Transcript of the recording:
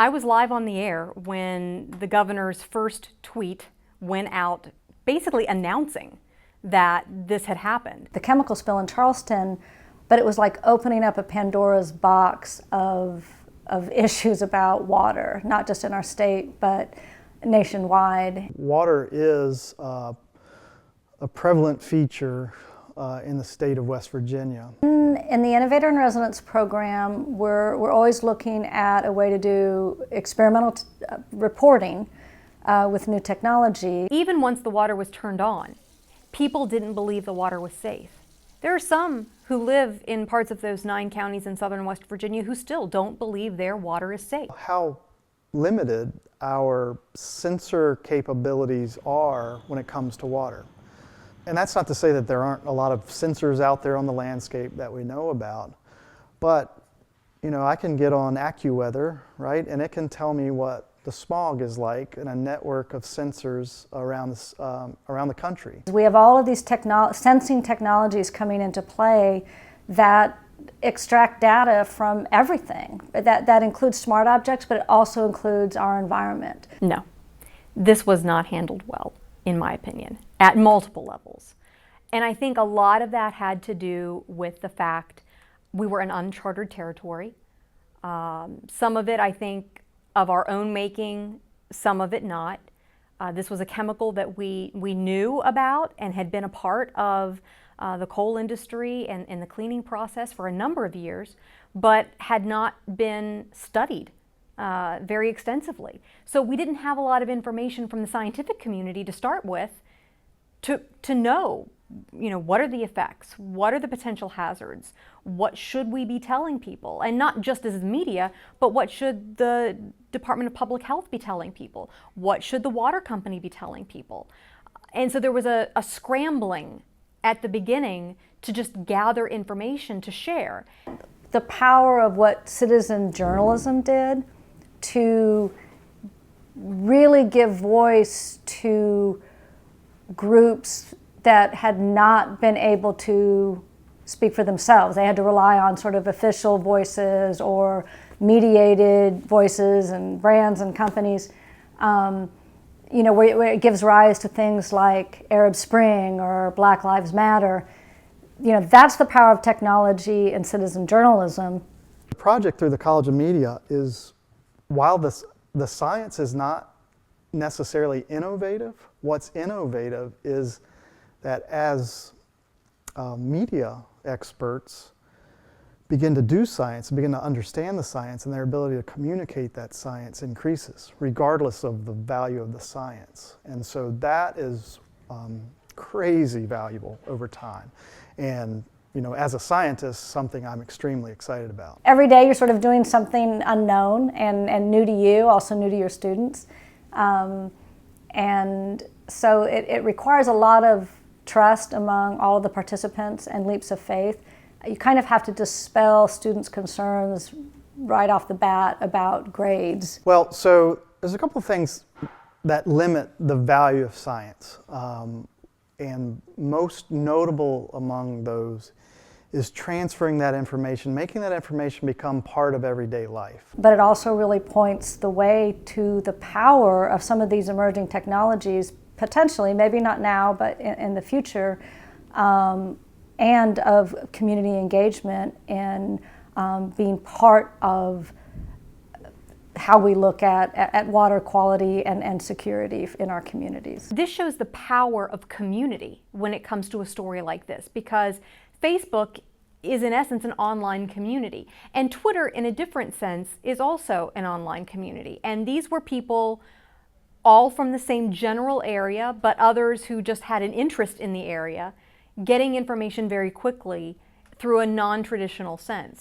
I was live on the air when the governor's first tweet went out basically announcing that this had happened. The chemical spill in Charleston, but it was like opening up a Pandora's box of issues about water, not just in our state, but nationwide. Water is a prevalent feature in the state of West Virginia. In the Innovator in Residence program, we're always looking at a way to do experimental reporting with new technology. Even once the water was turned on, people didn't believe the water was safe. There are some who live in parts of those 9 counties in southern West Virginia who still don't believe their water is safe. How limited our sensor capabilities are when it comes to water. And that's not to say that there aren't a lot of sensors out there on the landscape that we know about, but I can get on AccuWeather, right, and it can tell me what the smog is like in a network of sensors around the country. We have all of these sensing technologies coming into play that extract data from everything. That includes smart objects, but it also includes our environment. No, this was not handled well, in my opinion, at multiple levels. And I think a lot of that had to do with the fact we were in uncharted territory. Some of it, I think, of our own making, some of it not. This was a chemical that we knew about and had been a part of the coal industry and the cleaning process for a number of years, but had not been studied very extensively. So we didn't have a lot of information from the scientific community to start with to know, what are the effects? What are the potential hazards? What should we be telling people? And not just as media, but what should the Department of Public Health be telling people? What should the water company be telling people? And so there was a scrambling at the beginning to just gather information to share. The power of what citizen journalism did to really give voice to groups that had not been able to speak for themselves. They had to rely on sort of official voices or mediated voices and brands and companies, where it gives rise to things like Arab Spring or Black Lives Matter. That's the power of technology and citizen journalism. The project through the College of Media is, while the science is not necessarily innovative, what's innovative is that as media experts begin to do science, begin to understand the science, and their ability to communicate that science increases, regardless of the value of the science. And so that is crazy valuable over time. And as a scientist, something I'm extremely excited about. Every day you're sort of doing something unknown and new to you, also new to your students. And so it requires a lot of trust among all of the participants and leaps of faith. You kind of have to dispel students' concerns right off the bat about grades. Well, so there's a couple of things that limit the value of science. And most notable among those is transferring that information, making that information become part of everyday life. But it also really points the way to the power of some of these emerging technologies, potentially, maybe not now, but in the future, and of community engagement and being part of how we look at water quality and security in our communities. This shows the power of community when it comes to a story like this, because Facebook is in essence an online community, and Twitter in a different sense is also an online community. And these were people all from the same general area, but others who just had an interest in the area, getting information very quickly through a non-traditional sense.